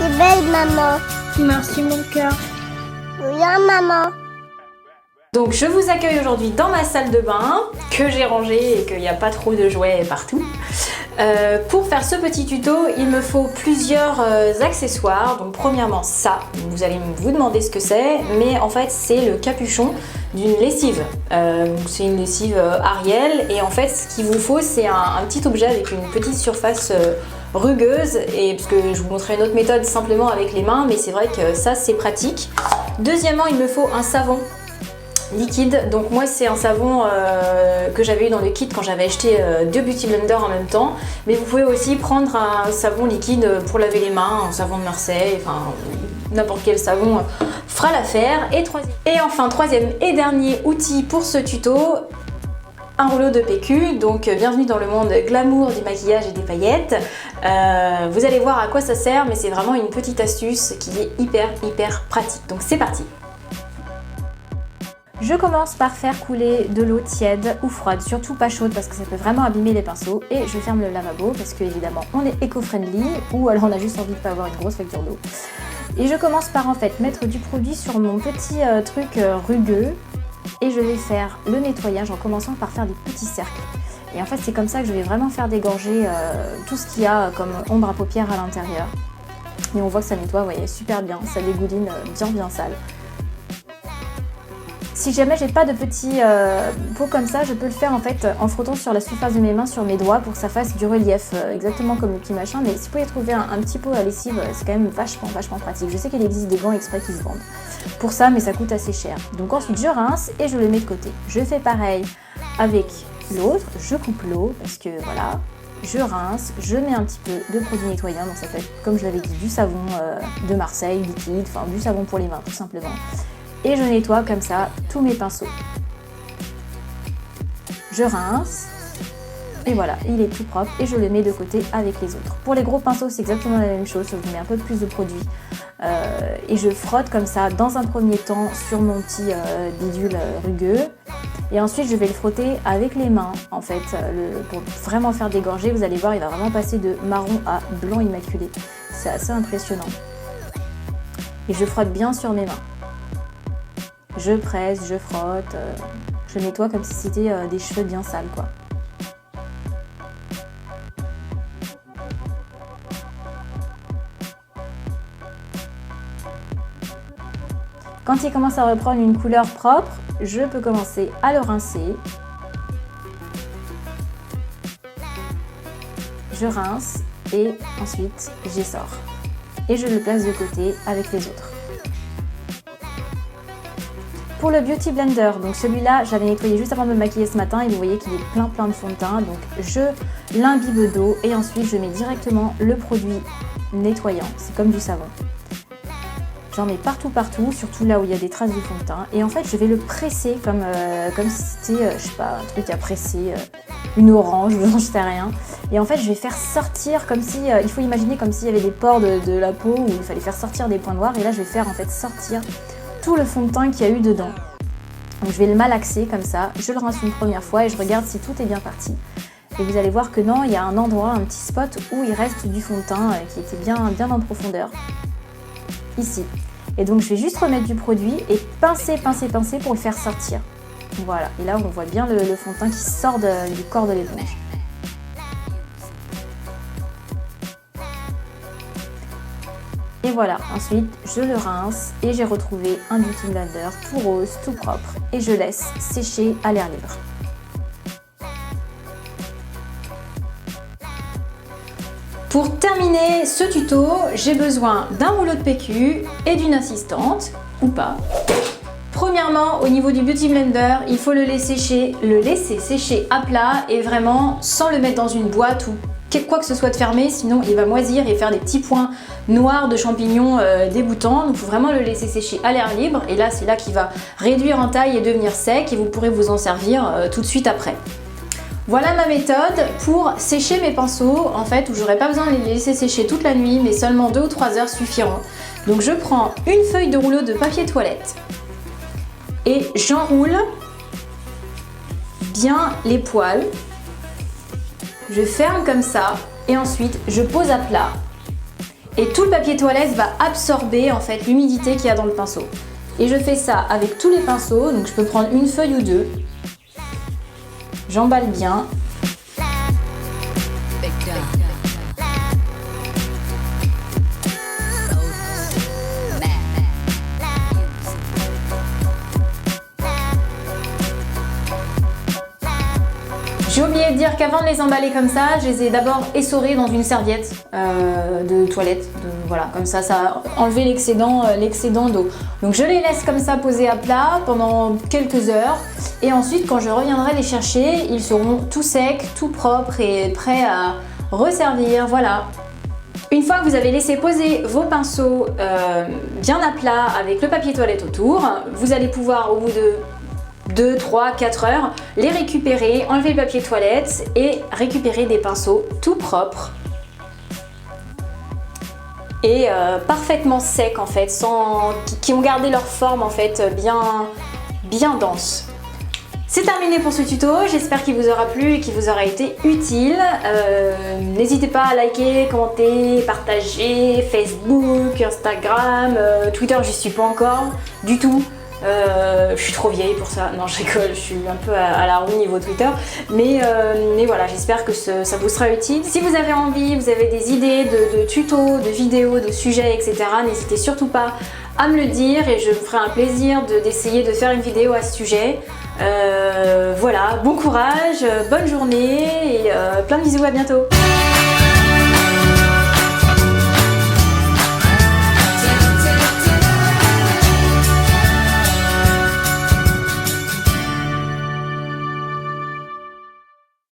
es belle, maman. Merci mon cœur. Bien, maman. Donc je vous accueille aujourd'hui dans ma salle de bain que j'ai rangée et qu'il n'y a pas trop de jouets partout. Pour faire ce petit tuto, il me faut plusieurs accessoires. Donc premièrement ça, vous allez vous demander ce que c'est, mais en fait c'est le capuchon d'une lessive. C'est une lessive Ariel et en fait ce qu'il vous faut c'est un petit objet avec une petite surface rugueuse, et parce que je vous montrerai une autre méthode simplement avec les mains, mais c'est vrai que ça c'est pratique. Deuxièmement, il me faut un savon liquide. Donc moi c'est un savon que j'avais eu dans le kit quand j'avais acheté 2 Beauty Blender en même temps, mais vous pouvez aussi prendre un savon liquide pour laver les mains, un savon de Marseille, enfin n'importe quel savon fera l'affaire. Et enfin troisième et dernier outil pour ce tuto, un rouleau de PQ. Donc bienvenue dans le monde glamour du maquillage et des paillettes. Vous allez voir à quoi ça sert, mais c'est vraiment une petite astuce qui est hyper pratique. Donc c'est parti. Je commence par faire couler de l'eau tiède ou froide, surtout pas chaude parce que ça peut vraiment abîmer les pinceaux, et je ferme le lavabo parce que évidemment on est éco-friendly ou alors on a juste envie de pas avoir une grosse facture d'eau. Et je commence par en fait mettre du produit sur mon petit truc rugueux et je vais faire le nettoyage en commençant par faire des petits cercles. Et en fait c'est comme ça que je vais vraiment faire dégorger tout ce qu'il y a comme ombre à paupières à l'intérieur. Et on voit que ça nettoie, vous voyez, super bien, ça dégouline bien sale. Si jamais j'ai pas de petits pots comme ça, je peux le faire en fait en frottant sur la surface de mes mains, sur mes doigts, pour que ça fasse du relief, exactement comme le petit machin. Mais si vous pouvez trouver un petit pot à lessive, c'est quand même vachement pratique. Je sais qu'il existe des gants exprès qui se vendent pour ça, mais ça coûte assez cher. Donc ensuite je rince et je le mets de côté. Je fais pareil avec l'autre, je coupe l'eau parce que voilà, je rince, je mets un petit peu de produit nettoyant, donc ça peut être, comme je l'avais dit, du savon de Marseille, liquide, enfin du savon pour les mains tout simplement. Et je nettoie comme ça tous mes pinceaux. Je rince et voilà, il est tout propre et je le mets de côté avec les autres. Pour les gros pinceaux, c'est exactement la même chose, je mets un peu plus de produit et je frotte comme ça dans un premier temps sur mon petit bidule rugueux, et ensuite je vais le frotter avec les mains en fait pour vraiment faire dégorger. Vous allez voir, il va vraiment passer de marron à blanc immaculé, c'est assez impressionnant. Et je frotte bien sur mes mains. Je presse, je frotte, je nettoie comme si c'était des cheveux bien sales quoi. Quand il commence à reprendre une couleur propre, je peux commencer à le rincer. Je rince et ensuite j'essore. Et je le place de côté avec les autres. Pour le Beauty Blender, donc celui-là, j'avais nettoyé juste avant de me maquiller ce matin et vous voyez qu'il est plein de fond de teint. Donc je l'imbibe d'eau et ensuite je mets directement le produit nettoyant. C'est comme du savon. J'en mets partout, surtout là où il y a des traces de fond de teint. Et en fait, je vais le presser comme si c'était, je sais pas, un truc à presser, une orange, j'en sais rien. Et en fait, je vais faire sortir comme si, il faut imaginer comme s'il y avait des pores de la peau où il fallait faire sortir des points noirs. Et là, je vais faire en fait sortir tout le fond de teint qu'il y a eu dedans. Donc je vais le malaxer comme ça, je le rince une première fois et je regarde si tout est bien parti. Et vous allez voir que non, il y a un endroit, un petit spot où il reste du fond de teint qui était bien en profondeur. Ici. Et donc je vais juste remettre du produit et pincer pour le faire sortir. Voilà, et là on voit bien le fond de teint qui sort du corps de l'éponge. Et voilà, ensuite je le rince et j'ai retrouvé un Beauty Blender tout rose, tout propre, et je laisse sécher à l'air libre. Pour terminer ce tuto, j'ai besoin d'un rouleau de PQ et d'une assistante, ou pas. Premièrement, au niveau du Beauty Blender, il faut le laisser sécher à plat et vraiment sans le mettre dans une boîte ou quoi que ce soit de fermé, sinon il va moisir et faire des petits points noirs de champignons dégoûtants. Donc il faut vraiment le laisser sécher à l'air libre, et là c'est là qu'il va réduire en taille et devenir sec, et vous pourrez vous en servir tout de suite après. Voilà ma méthode pour sécher mes pinceaux, en fait, où j'aurais pas besoin de les laisser sécher toute la nuit, mais seulement 2 ou 3 heures suffiront. Donc je prends une feuille de rouleau de papier toilette et j'enroule bien les poils. Je ferme comme ça et ensuite je pose à plat. Et tout le papier toilette va absorber en fait l'humidité qu'il y a dans le pinceau. Et je fais ça avec tous les pinceaux, donc je peux prendre une feuille ou deux. J'emballe bien. J'ai oublié de dire qu'avant de les emballer comme ça, je les ai d'abord essorés dans une serviette de toilette. Voilà, comme ça, ça a enlevé l'excédent d'eau. Donc je les laisse comme ça posés à plat pendant quelques heures. Et ensuite, quand je reviendrai les chercher, ils seront tout secs, tout propres et prêts à resservir. Voilà. Une fois que vous avez laissé poser vos pinceaux bien à plat avec le papier toilette autour, vous allez pouvoir au bout de 2, 3, 4 heures, les récupérer, enlever le papier toilette et récupérer des pinceaux tout propres et parfaitement secs en fait, qui ont gardé leur forme en fait bien dense. C'est terminé pour ce tuto, j'espère qu'il vous aura plu et qu'il vous aura été utile. N'hésitez pas à liker, commenter, partager, Facebook, Instagram, Twitter j'y suis pas encore du tout. Je suis trop vieille pour ça, non je rigole, je suis un peu à la rue niveau Twitter, mais voilà, j'espère que ça vous sera utile. Si vous avez envie, vous avez des idées de tutos, de vidéos, de sujets, etc., n'hésitez surtout pas à me le dire et je me ferai un plaisir d'essayer de faire une vidéo à ce sujet. Voilà, bon courage, bonne journée et plein de bisous, à bientôt.